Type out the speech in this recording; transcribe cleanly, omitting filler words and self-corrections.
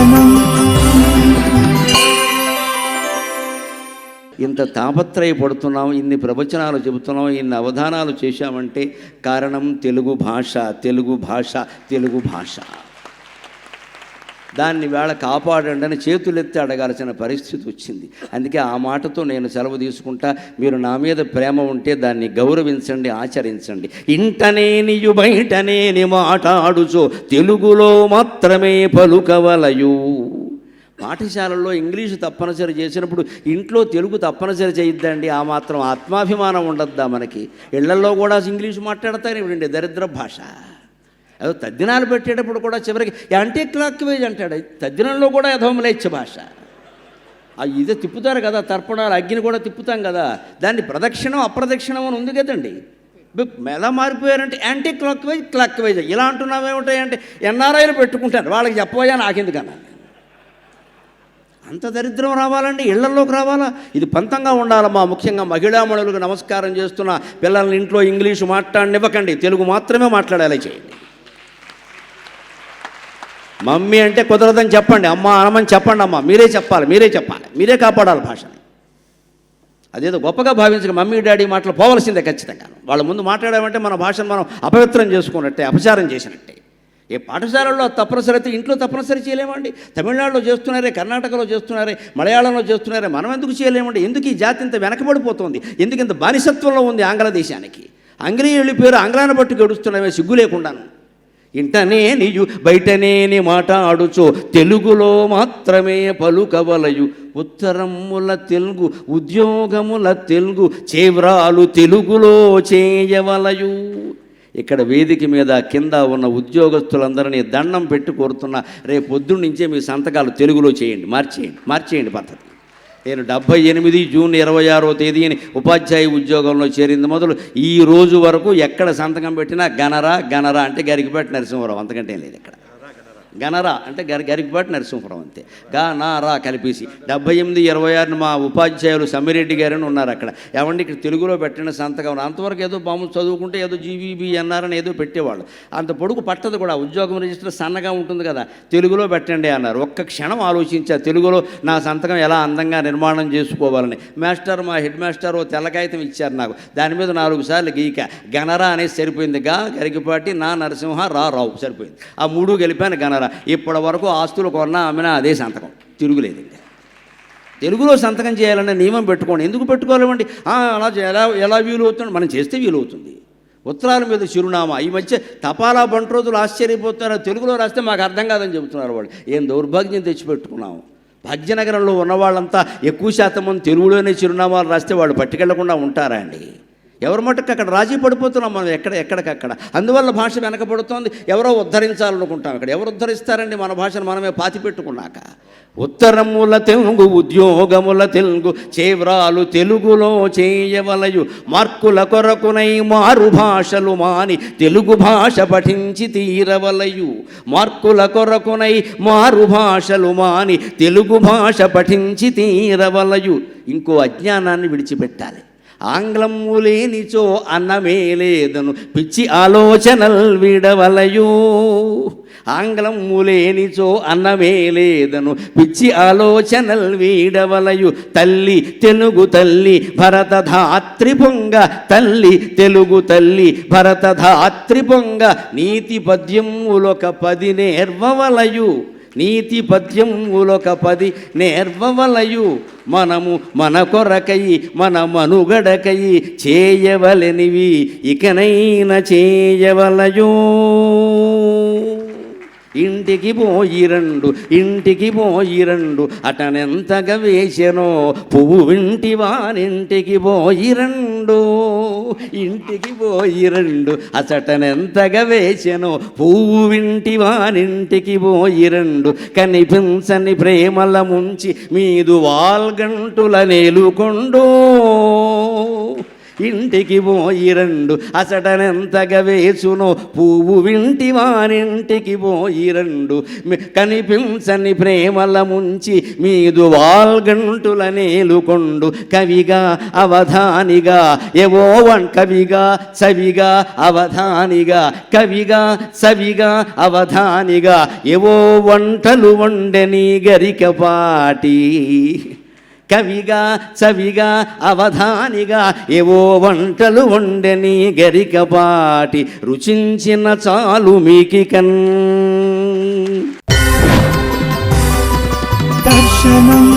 శరణం. ఇంత తాపత్రయపడుతున్నాం, ఇన్ని ప్రవచనాలు చెబుతున్నాం, ఇన్ని అవధానాలు చేశామంటే కారణం తెలుగు భాష, తెలుగు భాష, తెలుగు భాష. దాన్ని వేళ కాపాడండి అని చేతులెత్తి అడగాల్సిన పరిస్థితి వచ్చింది. అందుకే ఆ మాటతో నేను సెలవు తీసుకుంటా. మీరు నా మీద ప్రేమ ఉంటే దాన్ని గౌరవించండి, ఆచరించండి. ఇంటనేనియు బయటనేని మాటాడుచో తెలుగులో మాత్రమే పలుకవలయు. పాఠశాలల్లో ఇంగ్లీషు తప్పనిసరి చేసినప్పుడు ఇంట్లో తెలుగు తప్పనిసరి చేయొద్దండి. ఆ మాత్రం ఆత్మాభిమానం ఉండద్దా మనకి? ఇళ్లల్లో కూడా ఇంగ్లీషు మాట్లాడతారు ఇవ్వండి, దరిద్ర భాష. అదో తద్దినాలు పెట్టేటప్పుడు కూడా చివరికి యాంటీ క్లాక్ వైజ్ అంటాడు. తద్దినంలో కూడా యథోమలేచ్చ భాష. ఇదే తిప్పుతారు కదా, తర్పణాలు అగ్గిని కూడా తిప్పుతాం కదా, దాన్ని ప్రదక్షిణం అప్రదక్షిణం అని ఉంది కదండి. ఎలా మారిపోయారంటే anticlockwise, clockwise. ఇలా అంటున్నామేమిటాయంటే ఎన్ఆర్ఐలు పెట్టుకుంటారు, వాళ్ళకి చెప్పబోయా నాకెందుకన్నా. అంత దరిద్రం రావాలండి, ఇళ్లలోకి రావాలా? ఇది పంతంగా ఉండాలమ్మా. ముఖ్యంగా మహిళామణులకు నమస్కారం చేస్తున్న పిల్లల్ని ఇంట్లో ఇంగ్లీషు మాట్లాడనివ్వకండి, తెలుగు మాత్రమే మాట్లాడేలా చేయండి. మమ్మీ అంటే కుదరదని చెప్పండి, అమ్మ అనమని చెప్పండి. అమ్మ మీరే చెప్పాలి, మీరే కాపాడాలి భాషని. అదేదో గొప్పగా భావించక మమ్మీ డాడీ మాటలు పోవలసిందే ఖచ్చితంగా. వాళ్ళ ముందు మాట్లాడామంటే మన భాషను మనం అపవిత్రం చేసుకున్నట్టే, అపచారం చేసినట్టే. ఏ పాఠశాలల్లో తప్పనిసరి అయితే ఇంట్లో తప్పనిసరి చేయలేమండి. తమిళనాడులో చేస్తున్నారే, కర్ణాటకలో చేస్తున్నారే, మలయాళంలో చేస్తున్నారే, మనం ఎందుకు చేయలేమండి? ఎందుకు ఈ జాతి ఇంత వెనకబడిపోతుంది? ఎందుకు ఇంత బానిసత్వంలో ఉంది ఆంగ్ల దేశానికి? ఆంగ్లేయులు వెళ్ళిపోయారు, ఆంగ్లాన్ని బట్టి గడుస్తున్నామే సిగ్గు లేకుండాను. ఇంటనే నీయు బయటనేని మాట ఆడుచో తెలుగులో మాత్రమే పలుకవలయు. ఉత్తరముల తెలుగు, ఉద్యోగముల తెలుగు, చేవ్రాలు తెలుగులో చేయవలయు. ఇక్కడ వేదిక మీద కింద ఉన్న ఉద్యోగస్తులందరినీ దండం పెట్టి కోరుతున్నా, రేపు పొద్దున్న నుంచే మీ సంతకాలు తెలుగులో చేయండి, మార్చేయండి పద్ధతి. నేను 78 జూన్ 26వ తేదీని ఉపాధ్యాయ ఉద్యోగంలో చేరింది మొదలు ఈ రోజు వరకు ఎక్కడ సంతకం పెట్టినా గనరా అంటే గరికిపాటి నరసింహరావు, అంతకంటే లేదు. ఇక్కడ గనరా అంటే గరికిపాటి నరసింహరావు, అంతే. గనరా కలిపేసి 78-26 మా ఉపాధ్యాయులు సమ్మిరెడ్డి గారని ఉన్నారు అక్కడ. ఏమండి ఇక్కడ తెలుగులో పెట్టిన సంతకం. అంతవరకు ఏదో మామూలు చదువుకుంటే ఏదో జీవీబీ అన్నారని ఏదో పెట్టేవాళ్ళు. అంత పొడుగు పట్టదు కూడా, ఉద్యోగం రిజిస్టర్ సన్నగా ఉంటుంది కదా, తెలుగులో పెట్టండి అన్నారు. ఒక్క క్షణం ఆలోచించా, తెలుగులో నా సంతకం ఎలా అందంగా నిర్మాణం చేసుకోవాలని. మా హెడ్ మాస్టర్ ఓ తెల్ల కాగితం ఇచ్చారు నాకు, దాని మీద 4 సార్లు గీక గనరా అనేది సరిపోయింది. గరికిపాటి నరసింహ రావు సరిపోయింది. ఆ 3 గెలిపాను గనరా. ఇప్పటి వరకు ఆస్తులు కొన్నా అమ్మినా అదే సంతకం, తిరుగులేదు. ఇంకా తెలుగులో సంతకం చేయాలనే నియమం పెట్టుకోండి. ఎందుకు పెట్టుకోలేమండి? అలా ఎలా వీలు అవుతుంది? మనం చేస్తే వీలవుతుంది. ఉత్తరాల మీద చిరునామా. ఈ మధ్య తపాలా బంట్రోజులు ఆశ్చర్యపోతున్నారు, తెలుగులో రాస్తే మాకు అర్థం కాదని చెబుతున్నారు వాళ్ళు. ఏం దౌర్భాగ్యం తెచ్చిపెట్టుకున్నాము. భాగ్యనగరంలో ఉన్నవాళ్ళంతా ఎక్కువ శాతం మంది తెలుగులోనే చిరునామాలు రాస్తే వాళ్ళు పట్టుకెళ్లకుండా ఉంటారా అండి? ఎవరి మటుకు అక్కడ రాజీ పడిపోతున్నాం మనం, ఎక్కడికక్కడ. అందువల్ల భాష వెనకబడుతోంది. ఎవరో ఉద్ధరించాలనుకుంటాం. ఇక్కడ ఎవరు ఉద్ధరిస్తారండి మన భాషను మనమే పాతి పెట్టుకున్నాక? ఉత్తరముల తెలుగు, ఉద్యోగముల తెలుగు, చేవ్రాలు తెలుగులో చేయవలయు. మార్కుల కొరకునై మారు భాషలు మాని తెలుగు భాష పఠించి తీరవలయు. మార్కుల కొరకునై మారు భాషలు మాని తెలుగు భాష పఠించి తీరవలయు. ఇంకో అజ్ఞానాన్ని విడిచిపెట్టాలి. ఆంగ్లము లేనిచో అన్నమే లేదను పిచ్చి ఆలోచనల్ విడవలయు. ఆంగ్లము లేనిచో అన్నమే లేదను పిచ్చి ఆలోచనల్ వీడవలయు. తల్లి తెలుగు తల్లి భరతధాత్రి పొంగ, తల్లి తెలుగు తల్లి భరతధాత్రి పొంగ. నీతి పద్యములొక 10 నేర్వవలయు. నీతి పద్యములొక 10 నేర్వవలయు. మనము మన కొరకై మన మనుగడకై చేయవలెనివి ఇకనైనా చేయవలయు. ఇంటికి పోయి రండు అటనెంతగా వేసెనో పువ్వు వింటివానింటికి పోయి రండు. ఇంటికి పోయి రండు అసటనెంతగా వేసెనో పువ్వు వింటివానింటికి పోయి రండు. కనిపించని ప్రేమల ముంచి మీదు వాల్గంటుల నేలుకొండు. ఇంటికి పోయి రెండు అసటనెంతగా వేసునో పువ్వు వింటి వారింటికి పోయి రెండు కనిపించని ప్రేమల ముంచి మీదు వాల్గంటుల నేలుకొండు కవిగా అవధానిగా ఏవో కవిగా సవిగా అవధానిగా కవిగా సవిగా అవధానిగా ఏవో వంటలు వండని గరికపాటి కవిగా చవిగా అవధానిగా ఏవో వంటలు వండని గరికపాటి రుచించిన చాలు మీకికన్ దర్శనం